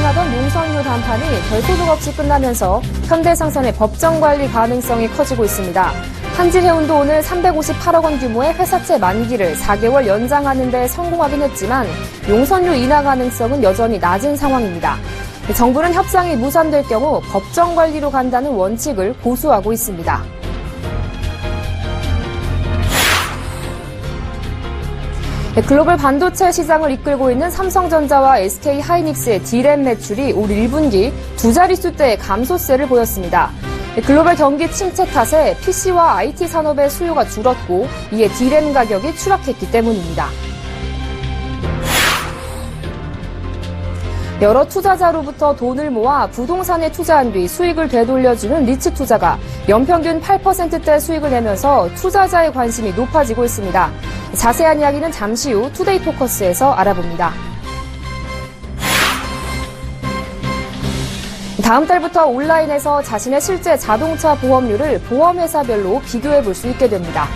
예정하던 용선료 단판이 별소득 없이 끝나면서 현대상선의 법정 관리 가능성이 커지고 있습니다. 한진해운도 오늘 358억 원 규모의 회사채 만기를 4개월 연장하는 데 성공하긴 했지만 용선료 인하 가능성은 여전히 낮은 상황입니다. 정부는 협상이 무산될 경우 법정 관리로 간다는 원칙을 고수하고 있습니다. 글로벌 반도체 시장을 이끌고 있는 삼성전자와 SK하이닉스의 D램 매출이 올 1분기 두 자릿수대의 감소세를 보였습니다. 글로벌 경기 침체 탓에 PC와 IT 산업의 수요가 줄었고 이에 D램 가격이 추락했기 때문입니다. 여러 투자자로부터 돈을 모아 부동산에 투자한 뒤 수익을 되돌려주는 리츠 투자가 연평균 8%대 수익을 내면서 투자자의 관심이 높아지고 있습니다. 자세한 이야기는 잠시 후 투데이 포커스에서 알아봅니다. 다음 달부터 온라인에서 자신의 실제 자동차 보험료를 보험회사별로 비교해 볼 수 있게 됩니다.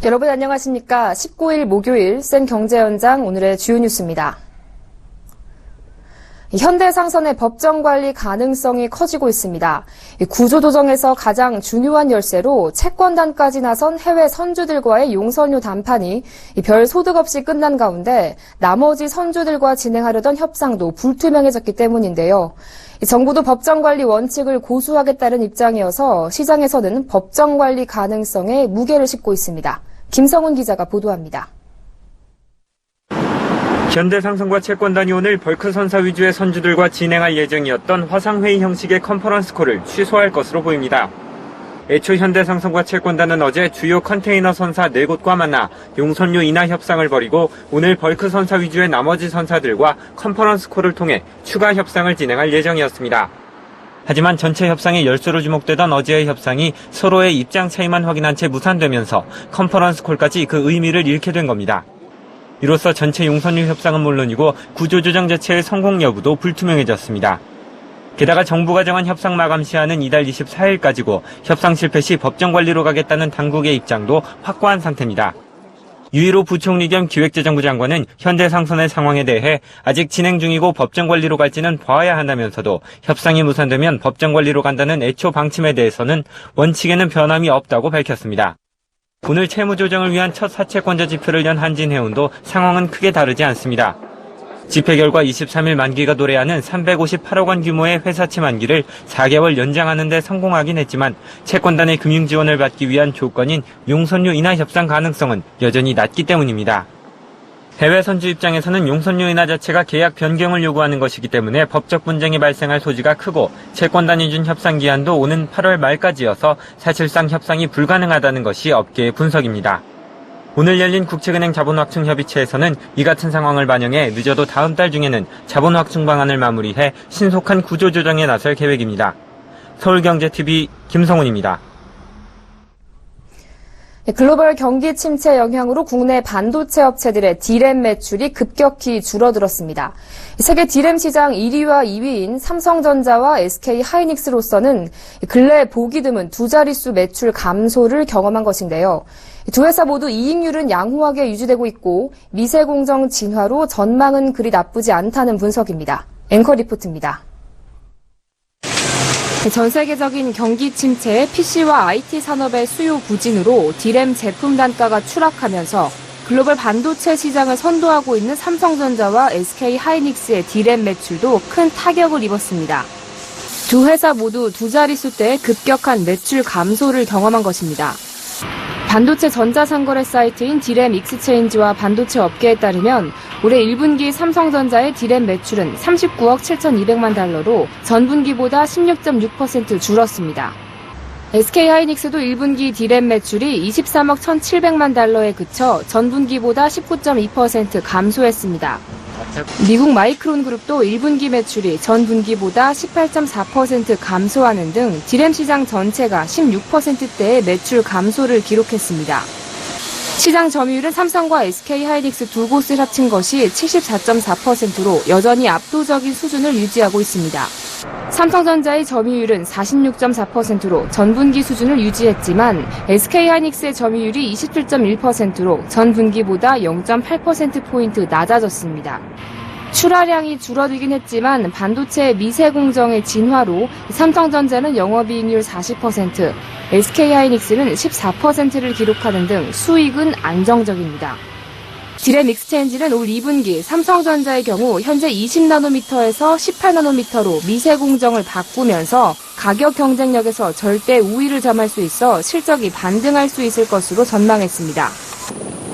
여러분 안녕하십니까? 19일 목요일 센 경제 현장 오늘의 주요 뉴스입니다. 현대상선의 법정 관리 가능성이 커지고 있습니다. 구조조정에서 가장 중요한 열쇠로 채권단까지 나선 해외 선주들과의 용선료 담판이 별 소득 없이 끝난 가운데 나머지 선주들과 진행하려던 협상도 불투명해졌기 때문인데요. 정부도 법정관리 원칙을 고수하겠다는 입장이어서 시장에서는 법정관리 가능성에 무게를 싣고 있습니다. 김성훈 기자가 보도합니다. 현대상선과 채권단이 오늘 벌크 선사 위주의 선주들과 진행할 예정이었던 화상회의 형식의 컨퍼런스콜을 취소할 것으로 보입니다. 애초 현대상선과 채권단은 어제 주요 컨테이너 선사 4곳과 만나 용선료 인하 협상을 벌이고 오늘 벌크 선사 위주의 나머지 선사들과 컨퍼런스콜을 통해 추가 협상을 진행할 예정이었습니다. 하지만 전체 협상의 열쇠로 주목되던 어제의 협상이 서로의 입장 차이만 확인한 채 무산되면서 컨퍼런스콜까지 그 의미를 잃게 된 겁니다. 이로써 전체 용선료 협상은 물론이고 구조조정 자체의 성공 여부도 불투명해졌습니다. 게다가 정부가 정한 협상 마감 시한은 이달 24일까지고 협상 실패 시 법정 관리로 가겠다는 당국의 입장도 확고한 상태입니다. 유일호 부총리 겸 기획재정부 장관은 현대상선의 상황에 대해 아직 진행 중이고 법정 관리로 갈지는 봐야 한다면서도 협상이 무산되면 법정 관리로 간다는 애초 방침에 대해서는 원칙에는 변함이 없다고 밝혔습니다. 오늘 채무 조정을 위한 첫 사채권자 집회를 연 한진해운도 상황은 크게 다르지 않습니다. 집회 결과 23일 만기가 도래하는 358억 원 규모의 회사채 만기를 4개월 연장하는 데 성공하긴 했지만 채권단의 금융 지원을 받기 위한 조건인 용선료 인하 협상 가능성은 여전히 낮기 때문입니다. 해외 선주 입장에서는 용선료 인하 자체가 계약 변경을 요구하는 것이기 때문에 법적 분쟁이 발생할 소지가 크고 채권단이 준 협상 기한도 오는 8월 말까지여서 사실상 협상이 불가능하다는 것이 업계의 분석입니다. 오늘 열린 국책은행 자본확충협의체에서는 이 같은 상황을 반영해 늦어도 다음 달 중에는 자본확충 방안을 마무리해 신속한 구조조정에 나설 계획입니다. 서울경제TV 김성훈입니다. 글로벌 경기 침체 영향으로 국내 반도체 업체들의 D램 매출이 급격히 줄어들었습니다. 세계 D램 시장 1위와 2위인 삼성전자와 SK하이닉스로서는 근래 보기 드문 두 자릿수 매출 감소를 경험한 것인데요. 두 회사 모두 이익률은 양호하게 유지되고 있고 미세 공정 진화로 전망은 그리 나쁘지 않다는 분석입니다. 앵커 리포트입니다. 전 세계적인 경기 침체에 PC와 IT 산업의 수요 부진으로 D램 제품 단가가 추락하면서 글로벌 반도체 시장을 선도하고 있는 삼성전자와 SK하이닉스의 D램 매출도 큰 타격을 입었습니다. 두 회사 모두 두 자릿수대의 급격한 매출 감소를 경험한 것입니다. 반도체 전자상거래 사이트인 디램 익스체인지와 반도체 업계에 따르면 올해 1분기 삼성전자의 디램 매출은 39억 7,200만 달러로 전분기보다 16.6% 줄었습니다. SK하이닉스도 1분기 디램 매출이 23억 1,700만 달러에 그쳐 전분기보다 19.2% 감소했습니다. 미국 마이크론 그룹도 1분기 매출이 전분기보다 18.4% 감소하는 등 디램 시장 전체가 16%대의 매출 감소를 기록했습니다. 시장 점유율은 삼성과 SK하이닉스 두 곳을 합친 것이 74.4%로 여전히 압도적인 수준을 유지하고 있습니다. 삼성전자의 점유율은 46.4%로 전분기 수준을 유지했지만 SK하이닉스의 점유율이 27.1%로 전분기보다 0.8%포인트 낮아졌습니다. 출하량이 줄어들긴 했지만 반도체 미세 공정의 진화로 삼성전자는 영업이익률 40%, SK하이닉스는 14%를 기록하는 등 수익은 안정적입니다. 디램 익스체인지는 올 2분기 삼성전자의 경우 현재 20나노미터에서 18나노미터로 미세 공정을 바꾸면서 가격 경쟁력에서 절대 우위를 점할 수 있어 실적이 반등할 수 있을 것으로 전망했습니다.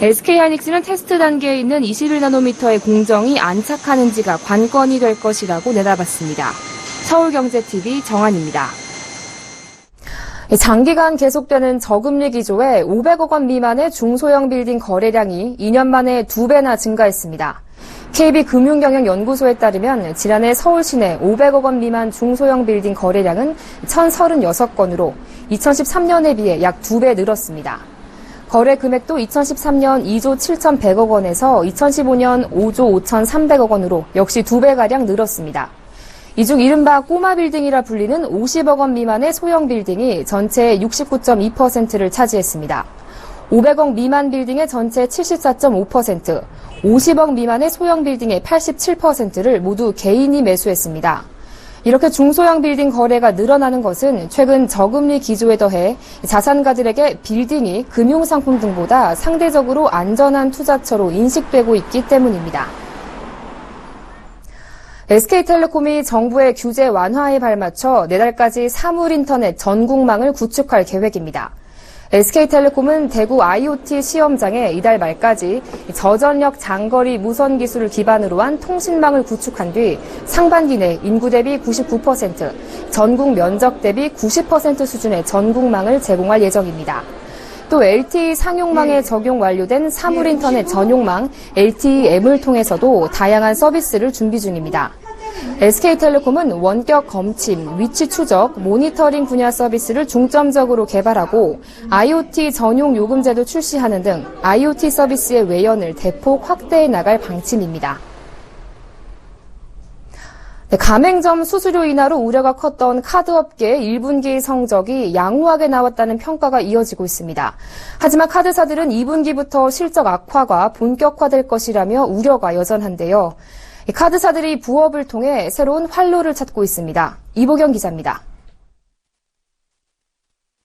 SK하이닉스는 테스트 단계에 있는 21나노미터의 공정이 안착하는지가 관건이 될 것이라고 내다봤습니다. 서울경제TV 정한입니다. 장기간 계속되는 저금리 기조에 500억 원 미만의 중소형 빌딩 거래량이 2년 만에 2배나 증가했습니다. KB금융경영연구소에 따르면 지난해 서울 시내 500억 원 미만 중소형 빌딩 거래량은 1,036건으로 2013년에 비해 약 2배 늘었습니다. 거래 금액도 2013년 2조 7,100억 원에서 2015년 5조 5,300억 원으로 역시 2배가량 늘었습니다. 이 중 이른바 꼬마 빌딩이라 불리는 50억 원 미만의 소형 빌딩이 전체의 69.2%를 차지했습니다. 500억 미만 빌딩의 전체 74.5%, 50억 미만의 소형 빌딩의 87%를 모두 개인이 매수했습니다. 이렇게 중소형 빌딩 거래가 늘어나는 것은 최근 저금리 기조에 더해 자산가들에게 빌딩이 금융상품 등보다 상대적으로 안전한 투자처로 인식되고 있기 때문입니다. SK텔레콤이 정부의 규제 완화에 발맞춰 내달까지 사물인터넷 전국망을 구축할 계획입니다. SK텔레콤은 대구 IoT 시험장에 이달 말까지 저전력 장거리 무선 기술을 기반으로 한 통신망을 구축한 뒤 상반기 내 인구 대비 99%, 전국 면적 대비 90% 수준의 전국망을 제공할 예정입니다. 또 LTE 상용망에 적용 완료된 사물인터넷 전용망 LTE-M을 통해서도 다양한 서비스를 준비 중입니다. SK텔레콤은 원격 검침, 위치 추적, 모니터링 분야 서비스를 중점적으로 개발하고 IoT 전용 요금제도 출시하는 등 IoT 서비스의 외연을 대폭 확대해 나갈 방침입니다. 가맹점 수수료 인하로 우려가 컸던 카드업계의 1분기 성적이 양호하게 나왔다는 평가가 이어지고 있습니다. 하지만 카드사들은 2분기부터 실적 악화가 본격화될 것이라며 우려가 여전한데요. 카드사들이 부업을 통해 새로운 활로를 찾고 있습니다. 이보경 기자입니다.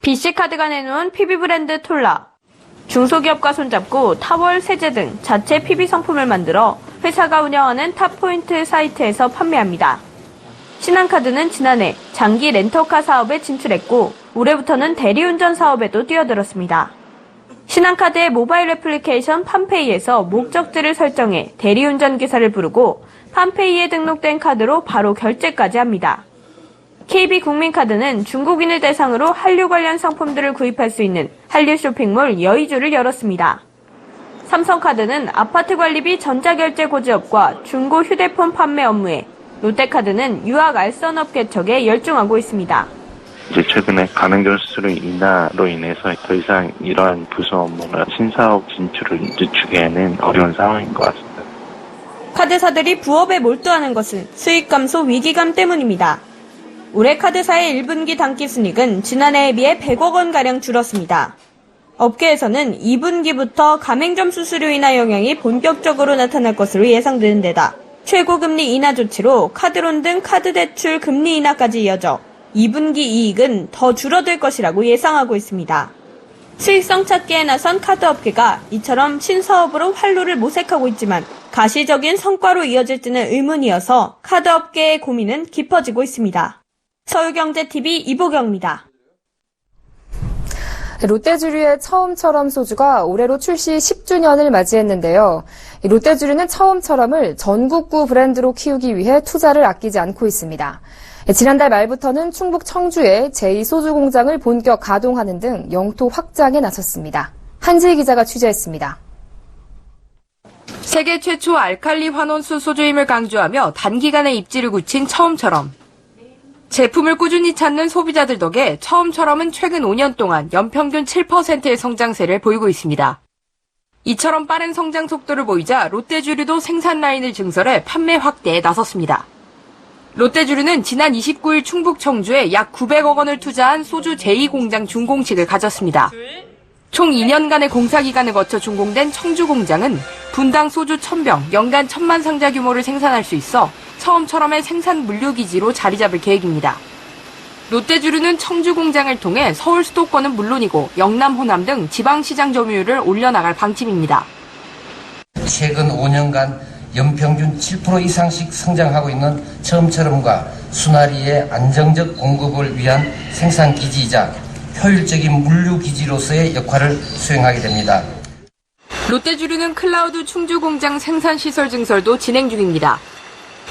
BC카드가 내놓은 PB 브랜드 톨라. 중소기업과 손잡고 타월, 세제 등 자체 PB 상품을 만들어 회사가 운영하는 탑포인트 사이트에서 판매합니다. 신한카드는 지난해 장기 렌터카 사업에 진출했고 올해부터는 대리운전 사업에도 뛰어들었습니다. 신한카드의 모바일 애플리케이션 팜페이에서 목적지를 설정해 대리운전 기사를 부르고 팜페이에 등록된 카드로 바로 결제까지 합니다. KB국민카드는 중국인을 대상으로 한류 관련 상품들을 구입할 수 있는 한류 쇼핑몰 여의주를 열었습니다. 삼성카드는 아파트 관리비 전자결제 고지업과 중고 휴대폰 판매 업무에, 롯데카드는 유학 알선업 개척에 열중하고 있습니다. 이제 최근에 가맹점 수수료 인하로 인해서 더 이상 이러한 부수 업무나 신사업 진출을 늦추기에는 어려운 상황인 것 같습니다. 카드사들이 부업에 몰두하는 것은 수익 감소 위기감 때문입니다. 올해 카드사의 1분기 단기순이익은 지난해에 비해 100억 원가량 줄었습니다. 업계에서는 2분기부터 가맹점 수수료 인하 영향이 본격적으로 나타날 것으로 예상되는 데다 최고금리 인하 조치로 카드론 등 카드 대출 금리 인하까지 이어져 2분기 이익은 더 줄어들 것이라고 예상하고 있습니다. 수익성 찾기에 나선 카드업계가 이처럼 신사업으로 활로를 모색하고 있지만 가시적인 성과로 이어질지는 의문이어서 카드업계의 고민은 깊어지고 있습니다. 서울경제TV 이보경입니다. 롯데주류의 처음처럼 소주가 올해로 출시 10주년을 맞이했는데요. 롯데주류는 처음처럼을 전국구 브랜드로 키우기 위해 투자를 아끼지 않고 있습니다. 지난달 말부터는 충북 청주에 제2소주공장을 본격 가동하는 등 영토 확장에 나섰습니다. 한지희 기자가 취재했습니다. 세계 최초 알칼리 환원수 소주임을 강조하며 단기간에 입지를 굳힌 처음처럼. 제품을 꾸준히 찾는 소비자들 덕에 처음처럼은 최근 5년 동안 연평균 7%의 성장세를 보이고 있습니다. 이처럼 빠른 성장 속도를 보이자 롯데주류도 생산 라인을 증설해 판매 확대에 나섰습니다. 롯데주류는 지난 29일 충북 청주에 약 900억 원을 투자한 소주 제2공장 준공식을 가졌습니다. 총 2년간의 공사기간을 거쳐 준공된 청주공장은 분당 소주 1000병, 연간 1000만 상자 규모를 생산할 수 있어 처음처럼의 생산 물류기지로 자리 잡을 계획입니다. 롯데주류는 청주공장을 통해 서울 수도권은 물론이고 영남, 호남 등 지방시장 점유율을 올려나갈 방침입니다. 최근 5년간 연평균 7% 이상씩 성장하고 있는 처음처럼과 순하리의 안정적 공급을 위한 생산기지이자 효율적인 물류기지로서의 역할을 수행하게 됩니다. 롯데주류는 클라우드 충주공장 생산시설 증설도 진행 중입니다.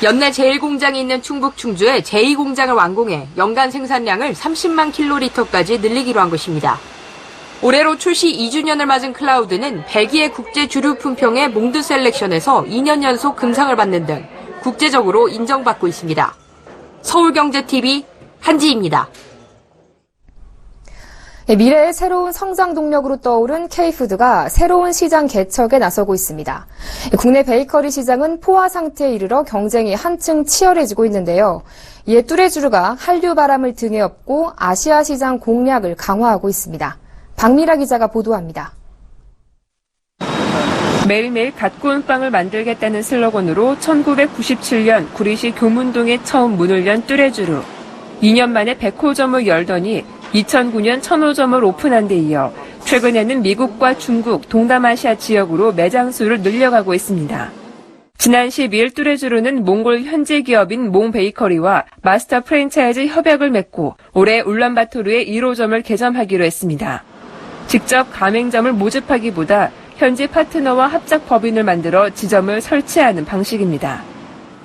연내 제1공장이 있는 충북 충주에 제2공장을 완공해 연간 생산량을 30만 킬로리터까지 늘리기로 한 것입니다. 올해로 출시 2주년을 맞은 클라우드는 벨기에 국제 주류 품평회 몽드 셀렉션에서 2년 연속 금상을 받는 등 국제적으로 인정받고 있습니다. 서울경제TV 한지희입니다. 미래의 새로운 성장 동력으로 떠오른 K푸드가 새로운 시장 개척에 나서고 있습니다. 국내 베이커리 시장은 포화 상태에 이르러 경쟁이 한층 치열해지고 있는데요. 이에 뚜레쥬르가 한류 바람을 등에 업고 아시아 시장 공략을 강화하고 있습니다. 박미라 기자가 보도합니다. 매일매일 갓 구운 빵을 만들겠다는 슬로건으로 1997년 구리시 교문동에 처음 문을 연 뚜레쥬르. 2년 만에 100호점을 열더니 2009년 1000호점을 오픈한 데 이어 최근에는 미국과 중국, 동남아시아 지역으로 매장 수를 늘려가고 있습니다. 지난 12일 뚜레쥬르는 몽골 현지 기업인 몽베이커리와 마스터 프랜차이즈 협약을 맺고 올해 울란바토르에 1호점을 개점하기로 했습니다. 직접 가맹점을 모집하기보다 현지 파트너와 합작 법인을 만들어 지점을 설치하는 방식입니다.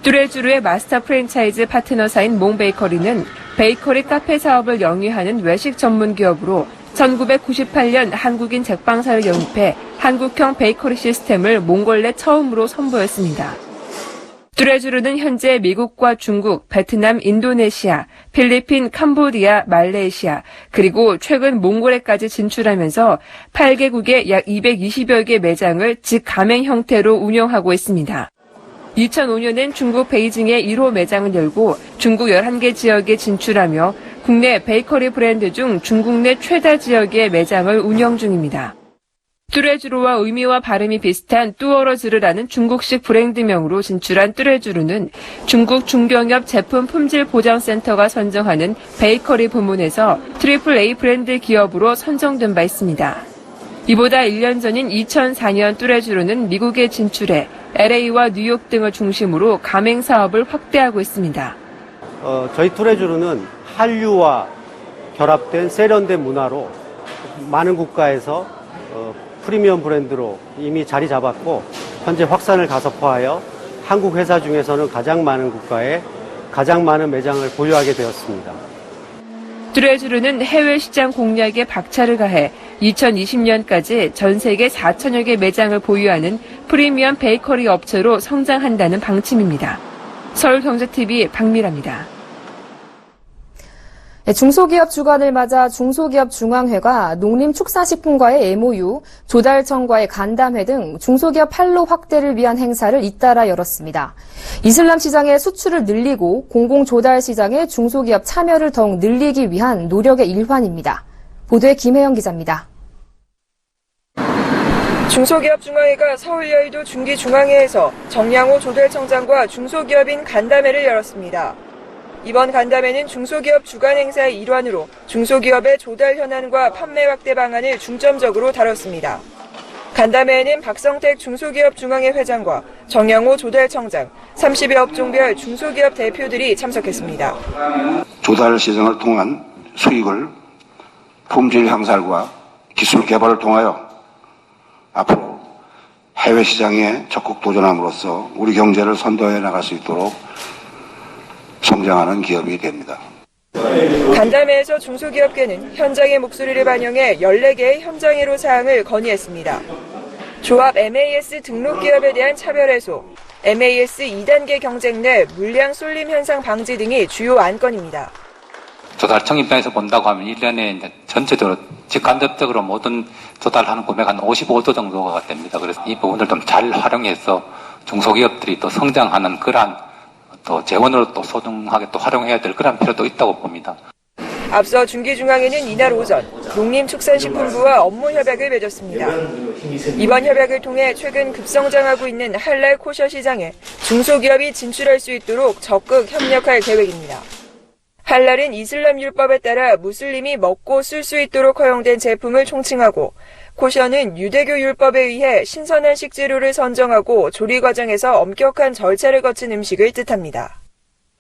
뚜레쥬르의 마스터 프랜차이즈 파트너사인 몽베이커리는 베이커리 카페 사업을 영위하는 외식 전문 기업으로 1998년 한국인 제빵사를 영입해 한국형 베이커리 시스템을 몽골 내 처음으로 선보였습니다. 뚜레쥬르는 현재 미국과 중국, 베트남, 인도네시아, 필리핀, 캄보디아, 말레이시아, 그리고 최근 몽골에까지 진출하면서 8개국의 약 220여 개 매장을 직가맹 형태로 운영하고 있습니다. 2005년엔 중국 베이징에 1호 매장을 열고 중국 11개 지역에 진출하며 국내 베이커리 브랜드 중 중국 내 최다 지역의 매장을 운영 중입니다. 뚜레쥬르와 의미와 발음이 비슷한 뚜어러즈르라는 중국식 브랜드명으로 진출한 뚜레쥬르는 중국 중견기업 제품 품질 보장센터가 선정하는 베이커리 부문에서 AAA 브랜드 기업으로 선정된 바 있습니다. 이보다 1년 전인 2004년 뚜레쥬르는 미국에 진출해 LA와 뉴욕 등을 중심으로 가맹 사업을 확대하고 있습니다. 저희 뚜레쥬르는 한류와 결합된 세련된 문화로 많은 국가에서 프리미엄 브랜드로 이미 자리 잡았고 현재 확산을 가속화하여 한국 회사 중에서는 가장 많은 국가에 가장 많은 매장을 보유하게 되었습니다. 뚜레쥬르는 해외 시장 공략에 박차를 가해 2020년까지 전 세계 4천여 개 매장을 보유하는 프리미엄 베이커리 업체로 성장한다는 방침입니다. 서울경제TV 박미라입니다. 중소기업 주간을 맞아 중소기업중앙회가 농림축산식품과의 MOU, 조달청과의 간담회 등 중소기업 판로 확대를 위한 행사를 잇따라 열었습니다. 이슬람 시장의 수출을 늘리고 공공조달시장의 중소기업 참여를 더욱 늘리기 위한 노력의 일환입니다. 보도에 김혜영 기자입니다. 중소기업중앙회가 서울 여의도 중기중앙회에서 정양호 조달청장과 중소기업인 간담회를 열었습니다. 이번 간담회는 중소기업 주간 행사의 일환으로 중소기업의 조달 현안과 판매 확대 방안을 중점적으로 다뤘습니다. 간담회에는 박성택 중소기업중앙회 회장과 정양호 조달청장, 30여 업종별 중소기업 대표들이 참석했습니다. 조달 시장을 통한 수익을 품질 향상과 기술 개발을 통하여 앞으로 해외 시장에 적극 도전함으로써 우리 경제를 선도해 나갈 수 있도록 성장하는 기업이 됩니다. 간담회에서 중소기업계는 현장의 목소리를 반영해 14개의 현장애로 사항을 건의했습니다. 조합 MAS 등록기업에 대한 차별 해소, MAS 2단계 경쟁 내 물량 쏠림 현상 방지 등이 주요 안건입니다. 조달청 입장에서 본다고 하면 1년에 이제 전체적으로 직간접적으로 모든 조달하는 금액 한 55조 정도가 됩니다. 그래서 이 부분을 좀 잘 활용해서 중소기업들이 또 성장하는 그러한 또 재원으로 또 소중하게 또 활용해야 될 그런 필요도 있다고 봅니다. 앞서 중기중앙회는 이날 오전 농림축산식품부와 업무 협약을 맺었습니다. 이번 협약을 통해 최근 급성장하고 있는 할랄 코셔 시장에 중소기업이 진출할 수 있도록 적극 협력할 계획입니다. 할랄은 이슬람 율법에 따라 무슬림이 먹고 쓸 수 있도록 허용된 제품을 총칭하고, 코셔는 유대교 율법에 의해 신선한 식재료를 선정하고 조리 과정에서 엄격한 절차를 거친 음식을 뜻합니다.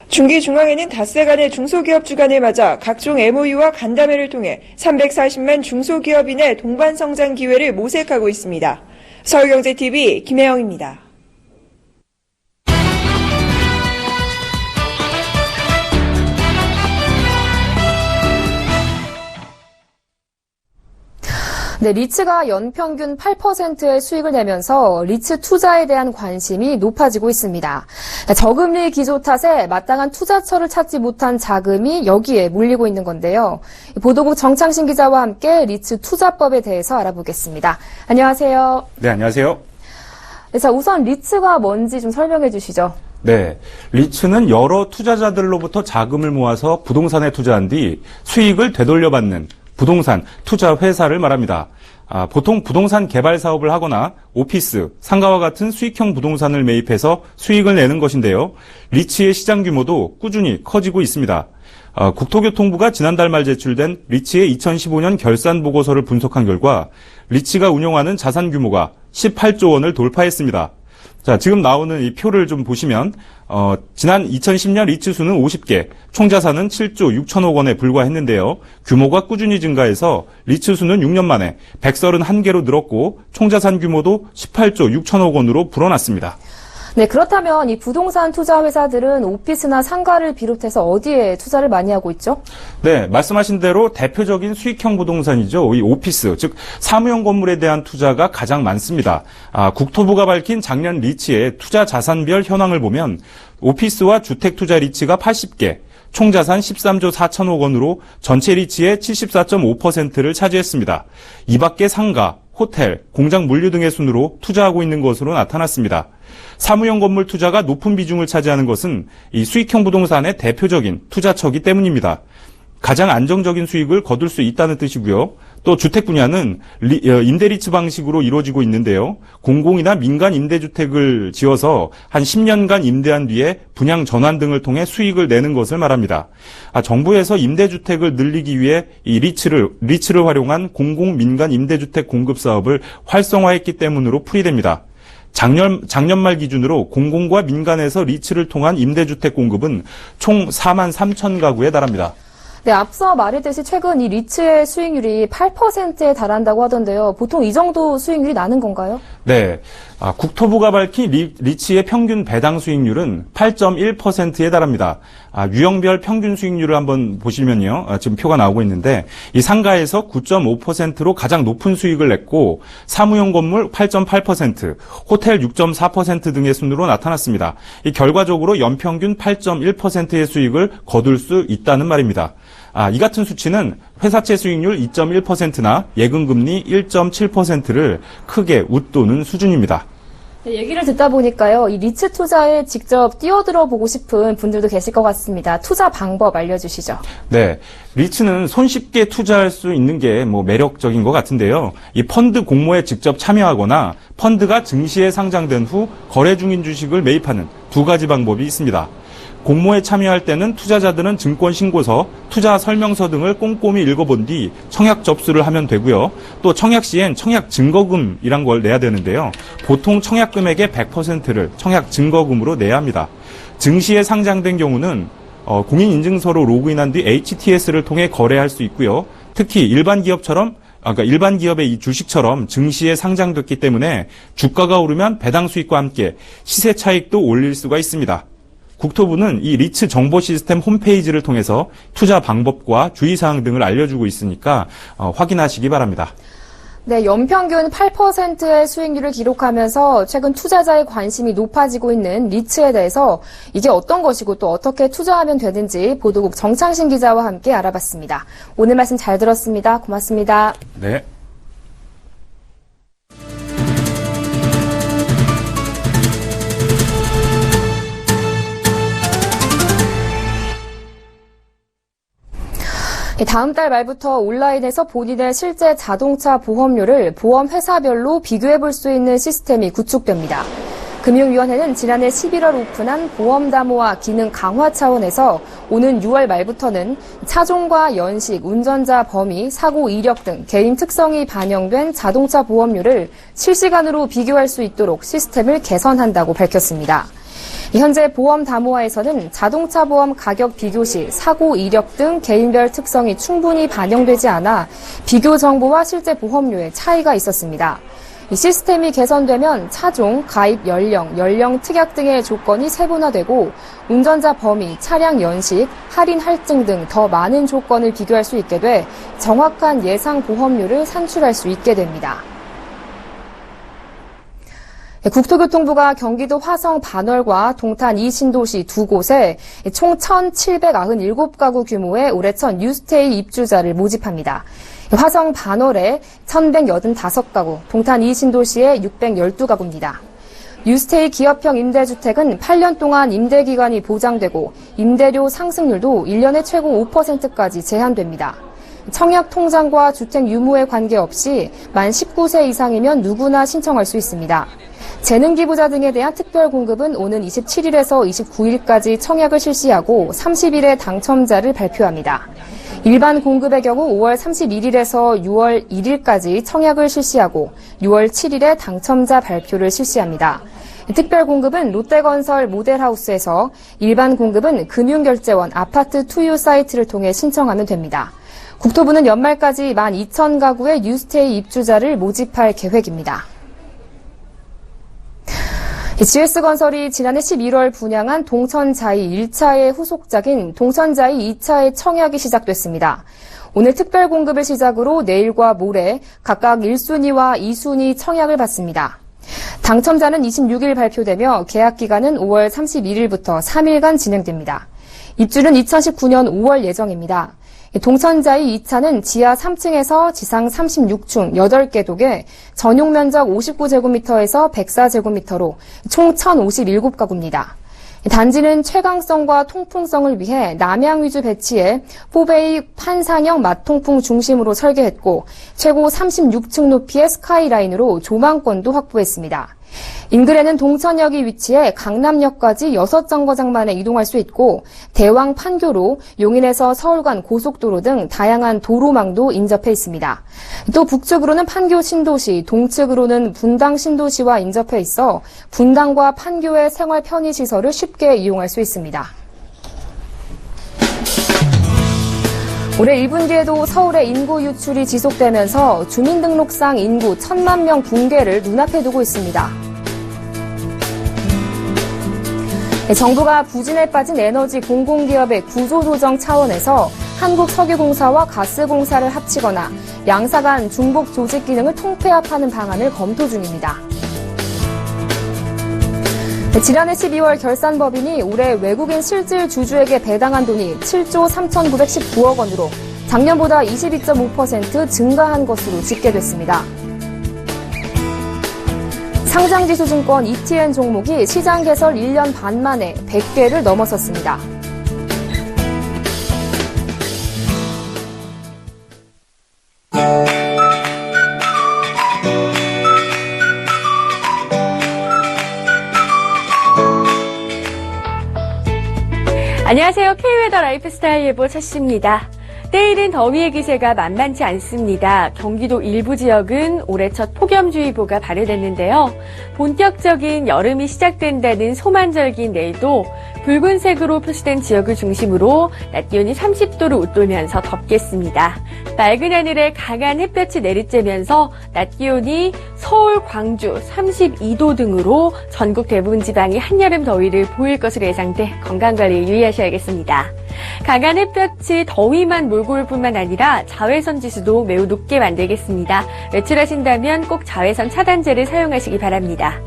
중기중앙회는 닷새 간의 중소기업 주간을 맞아 각종 MOU와 간담회를 통해 340만 중소기업인의 동반 성장 기회를 모색하고 있습니다. 서울경제TV 김혜영입니다. 네, 리츠가 연평균 8%의 수익을 내면서 리츠 투자에 대한 관심이 높아지고 있습니다. 저금리 기조 탓에 마땅한 투자처를 찾지 못한 자금이 여기에 몰리고 있는 건데요. 보도국 정창신 기자와 함께 리츠 투자법에 대해서 알아보겠습니다. 안녕하세요. 네, 안녕하세요. 네, 자, 우선 리츠가 뭔지 좀 설명해 주시죠. 네, 리츠는 여러 투자자들로부터 자금을 모아서 부동산에 투자한 뒤 수익을 되돌려받는 부동산 투자 회사를 말합니다. 보통 부동산 개발 사업을 하거나 오피스, 상가와 같은 수익형 부동산을 매입해서 수익을 내는 것인데요. 리츠의 시장 규모도 꾸준히 커지고 있습니다. 국토교통부가 지난달 말 제출된 리츠의 2015년 결산 보고서를 분석한 결과 리츠가 운용하는 자산 규모가 18조 원을 돌파했습니다. 자, 지금 나오는 이 표를 좀 보시면 지난 2010년 리츠 수는 50개, 총 자산은 7조 6천억 원에 불과했는데요. 규모가 꾸준히 증가해서 리츠 수는 6년 만에 131개로 늘었고 총 자산 규모도 18조 6천억 원으로 불어났습니다. 네, 그렇다면 이 부동산 투자 회사들은 오피스나 상가를 비롯해서 어디에 투자를 많이 하고 있죠? 네, 말씀하신 대로 대표적인 수익형 부동산이죠. 이 오피스, 즉 사무용 건물에 대한 투자가 가장 많습니다. 국토부가 밝힌 작년 리츠의 투자 자산별 현황을 보면 오피스와 주택 투자 리츠가 80개, 총 자산 13조 4천억 원으로 전체 리츠의 74.5%를 차지했습니다. 이 밖에 상가, 호텔, 공장 물류 등의 순으로 투자하고 있는 것으로 나타났습니다. 사무용 건물 투자가 높은 비중을 차지하는 것은 이 수익형 부동산의 대표적인 투자처이기 때문입니다. 가장 안정적인 수익을 거둘 수 있다는 뜻이고요. 또 주택 분야는 임대리츠 방식으로 이루어지고 있는데요. 공공이나 민간 임대주택을 지어서 한 10년간 임대한 뒤에 분양 전환 등을 통해 수익을 내는 것을 말합니다. 정부에서 임대주택을 늘리기 위해 이 리츠를 활용한 공공 민간 임대주택 공급 사업을 활성화했기 때문으로 풀이됩니다. 작년 말 기준으로 공공과 민간에서 리츠를 통한 임대주택 공급은 총 4만 3천 가구에 달합니다. 네, 앞서 말했듯이 최근 이 리츠의 수익률이 8%에 달한다고 하던데요. 보통 이 정도 수익률이 나는 건가요? 네. 국토부가 밝힌 리츠의 평균 배당 수익률은 8.1%에 달합니다. 유형별 평균 수익률을 한번 보시면요. 지금 표가 나오고 있는데 이 상가에서 9.5%로 가장 높은 수익을 냈고 사무용 건물 8.8%, 호텔 6.4% 등의 순으로 나타났습니다. 이 결과적으로 연평균 8.1%의 수익을 거둘 수 있다는 말입니다. 이 같은 수치는 회사채 수익률 2.1%나 예금금리 1.7%를 크게 웃도는 수준입니다. 네, 얘기를 듣다 보니까요, 이 리츠 투자에 직접 뛰어들어 보고 싶은 분들도 계실 것 같습니다. 투자 방법 알려주시죠. 네, 리츠는 손쉽게 투자할 수 있는 게 매력적인 것 같은데요. 이 펀드 공모에 직접 참여하거나 펀드가 증시에 상장된 후 거래 중인 주식을 매입하는 두 가지 방법이 있습니다. 공모에 참여할 때는 투자자들은 증권 신고서, 투자 설명서 등을 꼼꼼히 읽어본 뒤 청약 접수를 하면 되고요. 또 청약 시엔 청약 증거금이란 걸 내야 되는데요. 보통 청약 금액의 100%를 청약 증거금으로 내야 합니다. 증시에 상장된 경우는 공인인증서로 로그인한 뒤 HTS를 통해 거래할 수 있고요. 특히 일반 기업처럼 그러니까 일반 기업의 이 주식처럼 증시에 상장됐기 때문에 주가가 오르면 배당 수익과 함께 시세 차익도 올릴 수가 있습니다. 국토부는 이 리츠 정보 시스템 홈페이지를 통해서 투자 방법과 주의사항 등을 알려주고 있으니까 확인하시기 바랍니다. 네, 연평균 8%의 수익률을 기록하면서 최근 투자자의 관심이 높아지고 있는 리츠에 대해서 이게 어떤 것이고 또 어떻게 투자하면 되는지 보도국 정창신 기자와 함께 알아봤습니다. 오늘 말씀 잘 들었습니다. 고맙습니다. 네. 다음 달 말부터 온라인에서 본인의 실제 자동차 보험료를 보험회사별로 비교해 볼 수 있는 시스템이 구축됩니다. 금융위원회는 지난해 11월 오픈한 보험담호화 기능 강화 차원에서 오는 6월 말부터는 차종과 연식, 운전자 범위, 사고 이력 등 개인 특성이 반영된 자동차 보험료를 실시간으로 비교할 수 있도록 시스템을 개선한다고 밝혔습니다. 현재 보험 담호화에서는 자동차 보험 가격 비교 시 사고 이력 등 개인별 특성이 충분히 반영되지 않아 비교 정보와 실제 보험료의 차이가 있었습니다. 이 시스템이 개선되면 차종, 가입 연령 특약 등의 조건이 세분화되고 운전자 범위, 차량 연식, 할인 할증 등 더 많은 조건을 비교할 수 있게 돼 정확한 예상 보험료를 산출할 수 있게 됩니다. 국토교통부가 경기도 화성 반월과 동탄 2신도시 두 곳에 총 1,797가구 규모의 올해 첫 뉴스테이 입주자를 모집합니다. 화성 반월에 1,185가구, 동탄 2신도시에 612가구입니다. 뉴스테이 기업형 임대주택은 8년 동안 임대기간이 보장되고 임대료 상승률도 1년에 최고 5%까지 제한됩니다. 청약 통장과 주택 유무에 관계없이 만 19세 이상이면 누구나 신청할 수 있습니다. 재능기부자 등에 대한 특별 공급은 오는 27일에서 29일까지 청약을 실시하고 30일에 당첨자를 발표합니다. 일반 공급의 경우 5월 31일에서 6월 1일까지 청약을 실시하고 6월 7일에 당첨자 발표를 실시합니다. 특별 공급은 롯데건설 모델하우스에서, 일반 공급은 금융결제원 아파트 투유 사이트를 통해 신청하면 됩니다. 국토부는 연말까지 12,000가구의 뉴스테이 입주자를 모집할 계획입니다. GS건설이 지난해 11월 분양한 동천자이 1차의 후속작인 동천자이 2차의 청약이 시작됐습니다. 오늘 특별 공급을 시작으로 내일과 모레 각각 1순위와 2순위 청약을 받습니다. 당첨자는 26일 발표되며 계약 기간은 5월 31일부터 3일간 진행됩니다. 입주는 2019년 5월 예정입니다. 동천자이 2차는 지하 3층에서 지상 36층 8개 독에 전용 면적 59제곱미터에서 104제곱미터로 총 1,057가구입니다. 단지는 최강성과 통풍성을 위해 남향 위주 배치에 포베이 판상형 마통풍 중심으로 설계했고 최고 36층 높이의 스카이라인으로 조망권도 확보했습니다. 인근에는 동천역이 위치해 강남역까지 6정거장만에 이동할 수 있고 대왕 판교로 용인에서 서울 간 고속도로 등 다양한 도로망도 인접해 있습니다. 또 북측으로는 판교 신도시, 동측으로는 분당 신도시와 인접해 있어 분당과 판교의 생활 편의시설을 쉽게 이용할 수 있습니다. 올해 1분기에도 서울의 인구 유출이 지속되면서 주민등록상 인구 1,000만 명 붕괴를 눈앞에 두고 있습니다. 정부가 부진에 빠진 에너지 공공기업의 구조조정 차원에서 한국석유공사와 가스공사를 합치거나 양사 간 중복 조직 기능을 통폐합하는 방안을 검토 중입니다. 지난해 12월 결산법인이 올해 외국인 실질 주주에게 배당한 돈이 7조 3,919억 원으로 작년보다 22.5% 증가한 것으로 집계됐습니다. 상장지수증권 ETN 종목이 시장 개설 1년 반 만에 100개를 넘어섰습니다. 안녕하세요. K웨더 라이프스타일 예보 차씨입니다. 때이른 더위의 기세가 만만치 않습니다. 경기도 일부 지역은 올해 첫 폭염주의보가 발효됐는데요. 본격적인 여름이 시작된다는 소만절기인 내일도 붉은색으로 표시된 지역을 중심으로 낮 기온이 30도를 웃돌면서 덥겠습니다. 맑은 하늘에 강한 햇볕이 내리쬐면서 낮 기온이 서울, 광주 32도 등으로 전국 대부분 지방이 한여름 더위를 보일 것으로 예상돼 건강관리에 유의하셔야겠습니다. 강한 햇볕이 더위만 몰고 올 뿐만 아니라 자외선 지수도 매우 높게 만들겠습니다. 외출하신다면 꼭 자외선 차단제를 사용하시기 바랍니다.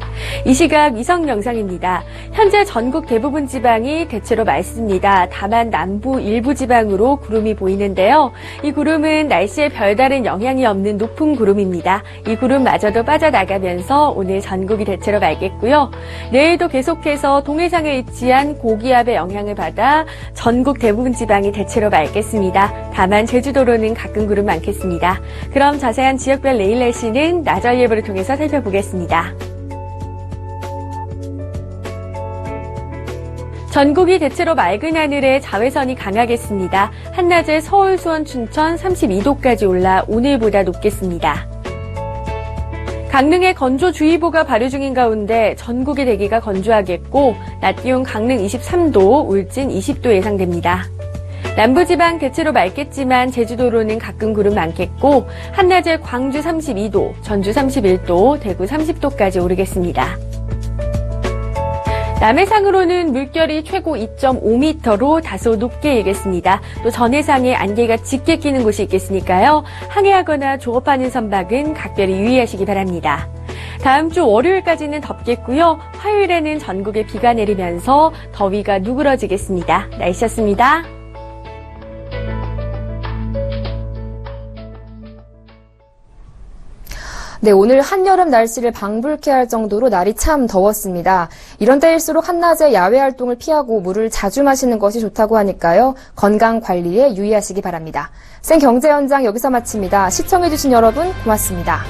이 시각 위성 영상입니다. 현재 전국 대부분 지방이 대체로 맑습니다. 다만 남부 일부 지방으로 구름이 보이는데요. 이 구름은 날씨에 별다른 영향이 없는 높은 구름입니다. 이 구름마저도 빠져나가면서 오늘 전국이 대체로 맑겠고요. 내일도 계속해서 동해상에 위치한 고기압의 영향을 받아 전국 대부분 지방이 대체로 맑겠습니다. 다만 제주도로는 가끔 구름 많겠습니다. 그럼 자세한 지역별 내일 날씨는 나절 예보를 통해서 살펴보겠습니다. 전국이 대체로 맑은 하늘에 자외선이 강하겠습니다. 한낮에 서울, 수원, 춘천 32도까지 올라 오늘보다 높겠습니다. 강릉에 건조주의보가 발효 중인 가운데 전국의 대기가 건조하겠고 낮 기온 강릉 23도, 울진 20도 예상됩니다. 남부지방 대체로 맑겠지만 제주도로는 가끔 구름 많겠고 한낮에 광주 32도, 전주 31도, 대구 30도까지 오르겠습니다. 남해상으로는 물결이 최고 2.5m로 다소 높게 일겠습니다. 또 전해상에 안개가 짙게 끼는 곳이 있겠으니까요. 항해하거나 조업하는 선박은 각별히 유의하시기 바랍니다. 다음 주 월요일까지는 덥겠고요. 화요일에는 전국에 비가 내리면서 더위가 누그러지겠습니다. 날씨였습니다. 네, 오늘 한여름 날씨를 방불케 할 정도로 날이 참 더웠습니다. 이런 때일수록 한낮에 야외 활동을 피하고 물을 자주 마시는 것이 좋다고 하니까요. 건강 관리에 유의하시기 바랍니다. 생경제 현장 여기서 마칩니다. 시청해주신 여러분 고맙습니다.